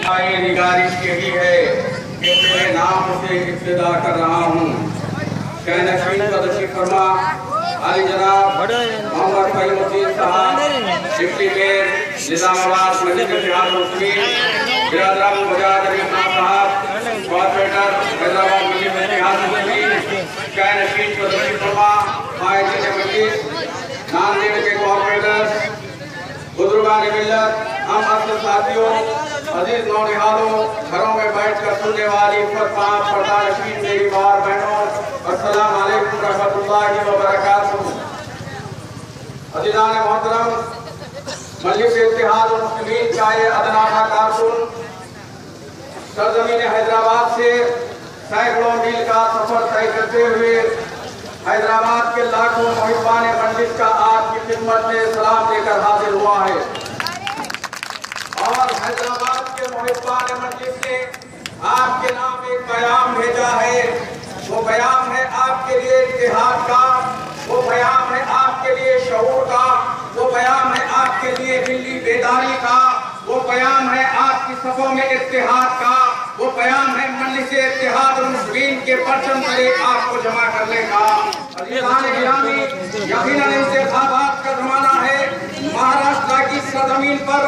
गुजारिश यही है कि तेरे नाम से इब्तिदा कर रहा हूँ। फरमा अली जनाब मोहम्मद फहीमुद्दीन साहब, डिप्टी मेयर निजामाबाद मस्जिद इत्तेहाद मुस्लिमीन, बिरादरान मुजाहिद अली खान साहब, कॉर्पोरेटर हैदराबाद मस्जिद इत्तेहाद मुस्लिमीन, फरमा माहिर मस्जिद नांदेड़ के कॉर्पोरेटर, बुजुर्गान मिल्लत, हम अपने साथियों, अजीज नौनिहालों, घरों में बैठकर सुनने वाली पर्दानशीन मेरी मार बहनों, अस्सलाम वालेकुम रहमतुल्लाहि व बरकातुहू। अजीज़ान मोहतरम, मजलिस इत्तेहाद मुस्लिमीन का ये अदनाहा कारकुन सरजमीन हैदराबाद से सैकड़ों मील का सफर तय करते हुए हैदराबाद के लाखों मुहिब्बान मंजिल का आपकी खिदमत में सलाम देकर हाजिर हुआ है। और हैदराबाद के मुहिब्बान मंजिल से आपके नाम एक बयान भेजा है। वो बयान है आपके लिए इत्तेहाद का, वो बयान है आपके लिए शऊर का, वो बयान है आपके लिए मिली बेदारी का, वो बयान है आपकी सफों में इत्तेहाद का, वो बयान है मजलिस इत्तेहाद मुस्लिमीन के परचम तले आपको जमा करने का। यकीनन इंतखाबात का जमाना है। महाराष्ट्र की सरजमीन पर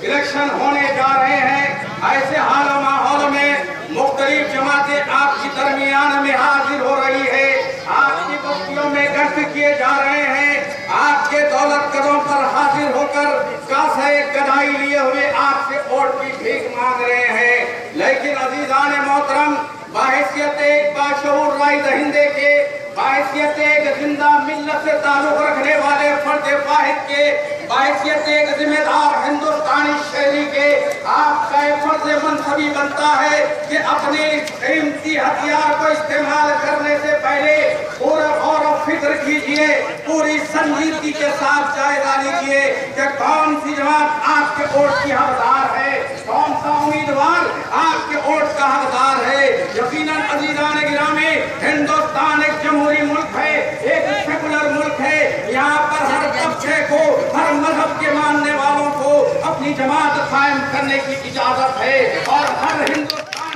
इलेक्शन होने जा रहे हैं। ऐसे हाल माहौल में मुख्तलिफ जमातें आपकी दरमियान में हाजिर हो रही है, आपकी बस्तियों में गश्त किए जा रहे हैं, आपके दौलत कदम पर हाजिर होकर कासे गदाई लिए हुए आपसे वोट की भीख मांग रहे हैं। लेकिन अजीजान मोहतरम, बाहिसियत एक बाशऊर राय दहिंदे के, बाहिसियत एक जिंदा मिल्लत से ताल्लुक रखने वाले फर्द वाहिद के, बाहिसियत एक जिम्मेदार हिंदुस्तानी शहरी के, आपका फर्ज मनसबी बनता है कि अपने कीमती हथियार को इस्तेमाल करने से पहले पूरा गौर और फिक्र कीजिए, पूरी संजीदगी के साथ जायजा लीजिए कि कौन सी जमात आपके वोट की हकदार है, कौन सा उम्मीदवार आपके वोट का हकदार है। यकीनन अजीजान गिरामी, हिंदुस्तान एक जमहूरी मुल्क है, एक सेकुलर मुल्क है। यहाँ पर हर तबके को, हर मजहब के मानने वालों को अपनी जमात कायम करने की इजाजत है और हर हिंदुस्तान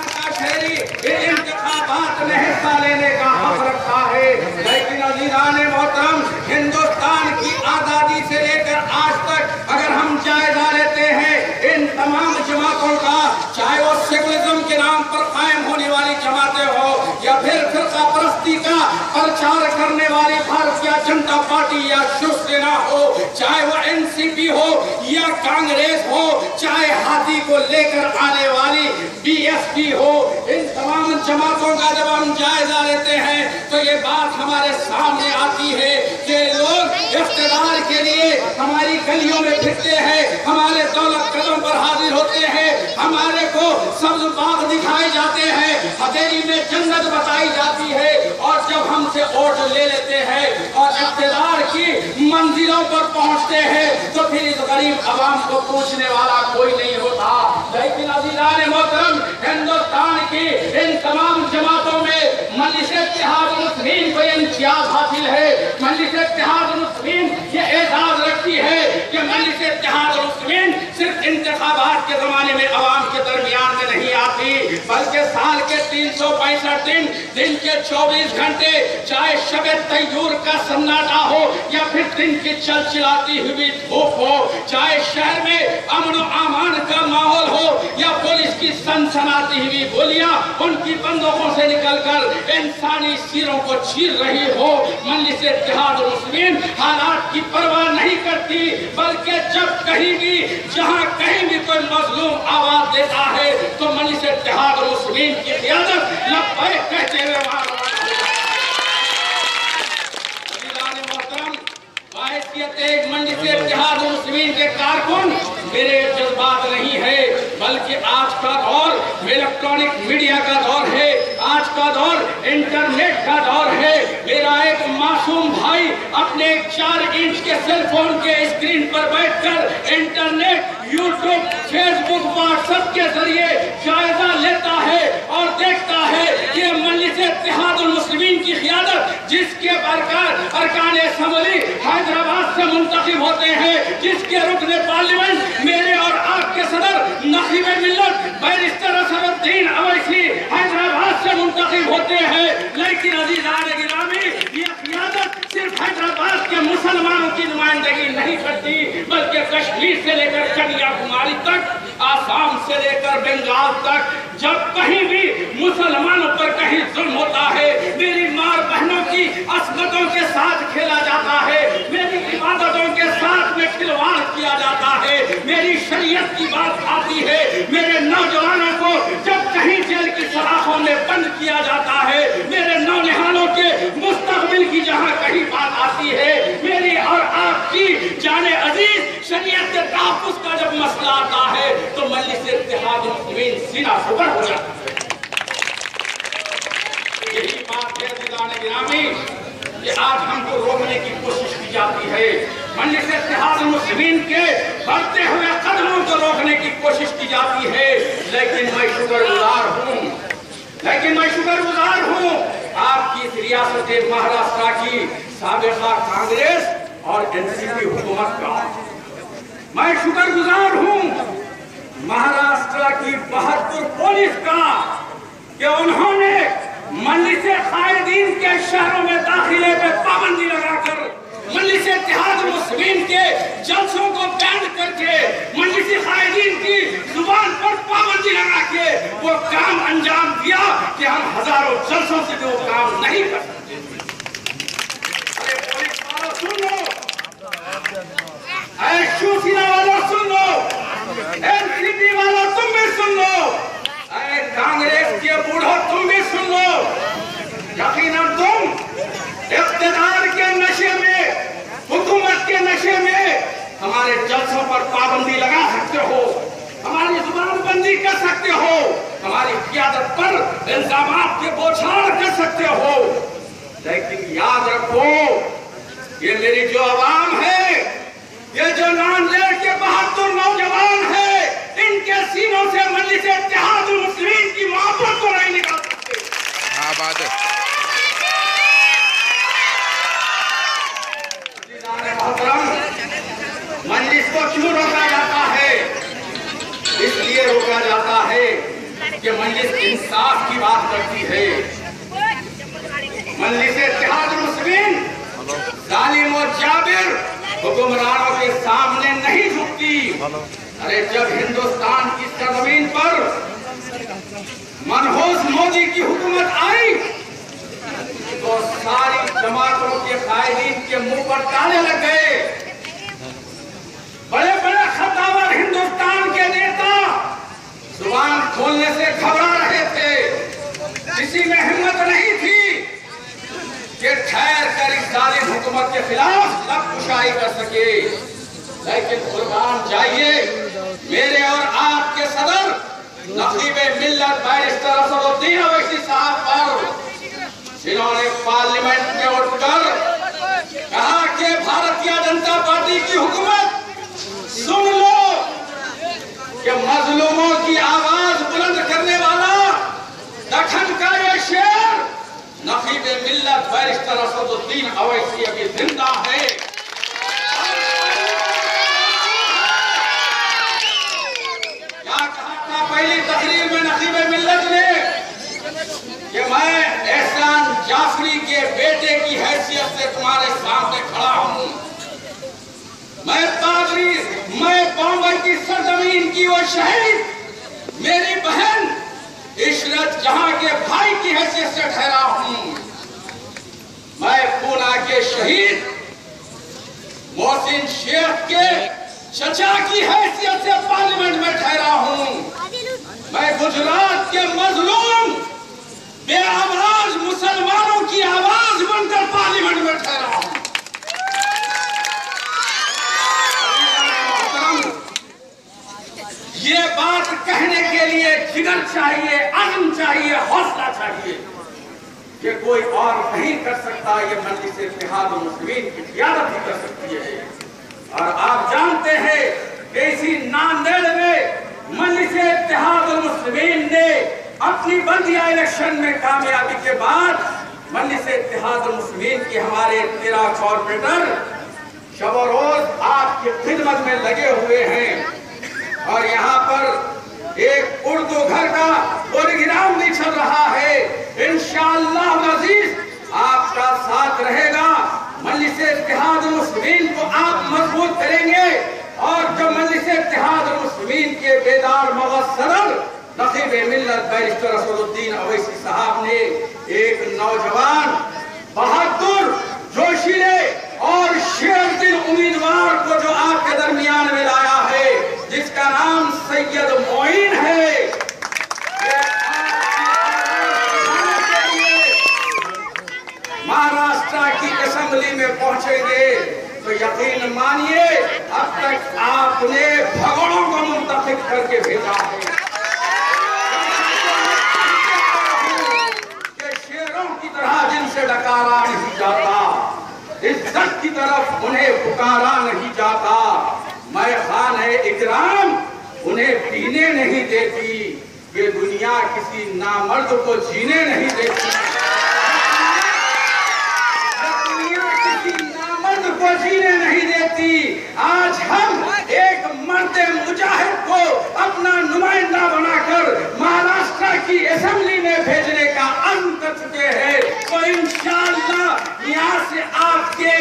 का शहरी इन इंतखाबात में हिस्सा लेने का हक रखता है। लेकिन अजीज़ान मोहतरम, हिंदुस्तान की आज़ादी से लेकर आज तक अगर हम जायजा लेते हैं इन तमाम जमातों का, चाहे वो सेकुलरिज्म के नाम पर कायम होने वाली जमातें हो या फिर फिरका परस्ती का प्रचार करने वाली भारतीय जनता पार्टी या शिवसेना हो, चाहे वो एनसीपी हो या कांग्रेस हो, चाहे हाथी को लेकर आने वाली बीएसपी हो, इन तमाम जमातों का जब हम जायजा लेते हैं तो ये बात हमारे सामने आती है कि लोग इफ्तिदार के लिए हमारी गलियों में फिरते हैं, हमारे दौलत कदम पर हाजिर होते हैं, हमारे को सब्ज बाग दिखाए जाते हैं, हथेली में जन्नत बताई जाती है, और जब हमसे वोट ले लेते हैं और इफ्तिदार की मंजिलों पर पहुंचते हैं तो फिर इस गरीब अवाम को पूछने वाला कोई नहीं होता। लेकिन अजीज़ान मोहतरम, हिंदुस्तान की इन तमाम जमातों में मजलिस इत्तेहाद मुस्लिमीन को इम्तियाज हासिल है। मजलिस इत्तेहाद मुस्लिमीन ये एजाज रखती है कि मजलिस इत्तेहाद मुस्लिमीन सिर्फ इंतखाबात के जमाने में अवाम के दरमियान में नहीं आती, बल्कि साल के 365 दिन के 24 घंटे, चाहे शबे तैयूर का सन्नाटा हो या फिर दिन की चलचिलाती हुई धूप हो, चाहे शहर में अमन और अमान का माहौल हो या पुलिस की सनसनाती हुई गोलियां उनकी बंदूकों से निकलकर इंसानी सिरों को चीर रही हो, मजलिस इत्तेहाद मुस्लिमीन हालात की परवाह नहीं करती, बल्कि जब कहीं भी, जहां कहीं भी कोई मजलूम आवाज देता है तो मजलिस इत्तेहाद मुस्लिमीन की क़यादत लब्बैक कहते हुए मजलिस इत्तेहाद मुस्लिमीन के कारकुन मेरे जज्बात नहीं है, बल्कि आज का दौर इलेक्ट्रॉनिक मीडिया का दौर है, आज का दौर इंटरनेट का दौर है। मेरा एक मासूम भाई अपने 4 इंच के सेल फोन के स्क्रीन पर बैठकर इंटरनेट, यूट्यूब, फेसबुक, व्हाट्सएप के जरिए जायजा लेता है और देखता है कि मजलिस इत्तेहादुल मुस्लिमीन की क़ियादत जिसके अरकान असम्बली हैदराबाद से मुंतखब होते हैं, जिसके रुकने पार्लियामेंट मेरे और आपके सदर नखीब मिल्लत बैरिस्टर असदुद्दीन अवैसी हैदराबाद से मुंतखब होते हैं। लेकिन अज़ीज़ान गिरामी, ये क़ियादत सिर्फ हैदराबाद के मुसलमानों की नुमाइंदगी नहीं करती, बल्कि कश्मीर से लेकर कन्याकुमारी तक, आसाम से लेकर बंगाल तक, जब कहीं भी मुसलमानों पर कहीं जुल्म होता है, मेरी माँ बहनों की असमतों के साथ खेला जाता है, मेरी इबादतों के साथ में खिलवाड़ किया जाता है, मेरी शरीयत की बात आती है, मेरे नौजवानों को जब कहीं जेल की सलाखों में बंद किया जाता है, मेरे नौनिहालों के मुस्तकबिल की जहां कहीं बात आती है, मेरी और आपकी जाने अजीज शरीयत के तहफ़्फ़ुज़ का जब मसला आता है, तो मजलिस इत्तेहादुल मुस्लिमीन सीना फुबर हो जाता है। यही बात है अज़ीज़ान गिरामी कि आज हमको रोकने की कोशिश की जाती है, मजलिस इत्तेहादुल मुस्लिमीन के बढ़ते हुए कदमों को रोकने की कोशिश की जाती है। लेकिन मैं शुक्रगुजार हूँ आपकी इस रियासत महाराष्ट्र की साबिक़ा कांग्रेस और एनसीपी हुकूमत का। मैं शुक्रगुजार हूँ महाराष्ट्र की 72 पुलिस का कि उन्होंने मजलिस कायदीन के शहरों में दाखिले पे पाबंदी लगाकर, मजलिस इत्तेहादुल मुस्लिमीन के जलसों को बैन करके, मजलिस कायदीन की जुबान पर पाबंदी लगा के वो काम अंजाम दिया कि हम हजारों जलसों से वो काम नहीं कर सकते। अरे पुलिस वालों सुन लो, शिवसेना वालों सुन लो, एनसीपी वालों तुम भी सुन लो, कांग्रेस के बूढ़ों तुम भी सुन लो। यकीनन तुम इख्तिदार के नशे में, हुकूमत के नशे में हमारे जलसों पर पाबंदी लगा सकते हो, हमारी जुबानबंदी कर सकते हो, हमारी क़ियादत पर इल्जामात के बौछार कर सकते हो। लेकिन याद रखो, ये मेरी जो आवाम है, ये जो नांदेड़ के 72 नौजवान है, इनके सीनों से मजलिस इत्तेहादुल मुस्लिमीन की मोहब्बत को नहीं निकाल सकते। क्या बात है। मजलिस को क्यों रोका जाता है? इसलिए रोका जाता है कि मजलिस इंसाफ की बात करती है। मजलिस इत्तेहादुल मुस्लिमीन जालिम और जाबिर हुक्मरानों के सामने नहीं झुकती। अरे जब हिंदुस्तान की सरजमीन पर मनहूस मोदी की हुकूमत आई तो सारी जमातों के कायदीन के मुंह पर ताले लग गए। बड़े बड़े खतावर हिंदुस्तान के नेता जुबान खोलने से घबरा रहे थे, किसी में हिम्मत नहीं थी कि ठहर कर इस जालिम हुकूमत के खिलाफ लबकुशाई कर सके। लेकिन कुर्बान जाइए मेरे और आपके सदर नकीब मिल्लत बैरिस्टर असदुद्दीन अवैसी साहब पर, जिन्होंने पार्लियामेंट में उठकर कहा कि भारतीय जनता पार्टी की हुकूमत सुन लो कि मजलूमों की आवाज बुलंद करने वाला दखन का ये शेर नकीब मिल्लत बैरिस्टर असदुद्दीन अवैसी अभी जिंदा है। क्या कहा था पहली तकरीर में नकीब मिल्लत ने कि मैं एहसान जाफरी के बेटे की हैसियत से तुम्हारे सामने खड़ा हूं। मैं पादरी, मैं बॉम्बे की सरजमीन की वो शहीद, मेरी बहन इशरत जहां के भाई की हैसियत से ठहरा हूं। मैं पूना के शहीद मोहसिन शेख के चचा की हैसियत से पार्लियामेंट में ठहरा हूं। मैं गुजरात के मजलूम बेआवाज मुसलमानों की आवाज बनकर पार्लियामेंट में ठहरा हूं। ये बात कहने के लिए जिगर चाहिए, अज़्म चाहिए, हौसला चाहिए। ये कोई और नहीं कर सकता, ये मजलिस इत्तेहाद मुस्लिमीन की क़ियादत ही कर सकती है। और आप जानते हैं कि इसी नांदेड़ में मजलिस इत्तेहाद मुस्लिमीन ने अपनी बल्दिया इलेक्शन में कामयाबी के बाद मजलिस इत्तेहाद मुस्लिमीन के हमारे 13 कॉर्पोरेटर शब रोज आपकी खिदमत में लगे हुए हैं। और यहाँ पर एक उर्दू घर का प्रोग्राम भी चल रहा है। इंशाअल्लाह अज़ीज आपका साथ रहेगा। मजलिस इत्तेहाद मुस्लिमीन को आप मजबूत करेंगे और जब मजलिस इत्तेहाद मुस्लिमीन के बेदार मगज़ सदर नक़ीब मिल्लत बैरिस्टर असदुद्दीन अवैसी साहब ने एक नौजवान बहादुर जोशीले और शेर दिल उम्मीदवार को जो आपके दरमियान में लाया है, जिसका नाम सैयद मोइन है, महाराष्ट्र की असेंबली में पहुंचेंगे तो यकीन मानिए अब तक आपने भगोड़ों को मुंतखब करके भेजा है। शेरों की तरह जिनसे डकारा नहीं जाता, इज्जत की तरफ उन्हें पुकारा नहीं जाता, मैं खाने इकराम उन्हें पीने नहीं देती, ये दुनिया किसी नामर्द को जीने नहीं देती, को जीने नहीं देती। आज हम एक मर्द मुजाहिद को अपना नुमाइंदा बनाकर महाराष्ट्र की असेंबली में भेजने का अज़्म कर चुके हैं। तो इंशाअल्लाह यहाँ से आपके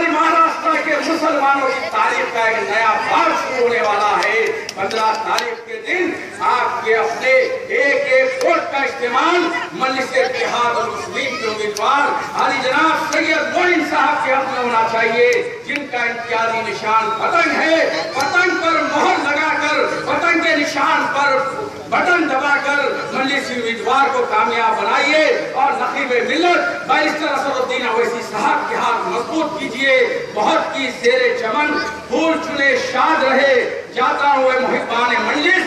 महाराष्ट्र के मुसलमानों की तारीख का एक नया भाग शुरू होने वाला है। 15 तारीख के दिन आपके अपने एक वोट का इस्तेमाल मजलिस इत्तेहाद मुस्लिमीन के उम्मीदवार हाजी जनाब सैयद मोइन साहब के हक में होना चाहिए, जिनका इम्तियाजी निशान पतंग है। पतंग पर मोहर लगाकर, पतंग के निशान पर बटन दबाकर मजलिस उम्मीदवार को कामयाब बनाइए और नक़ीब मिल्लत बैरिस्टर असदुद्दीन अवैसी साहब के हाथ मजबूत कीजिए। बहुत की शेरे चमन फूल चुने शाद रहे, जाता हुए मुहिब्बान मजलिस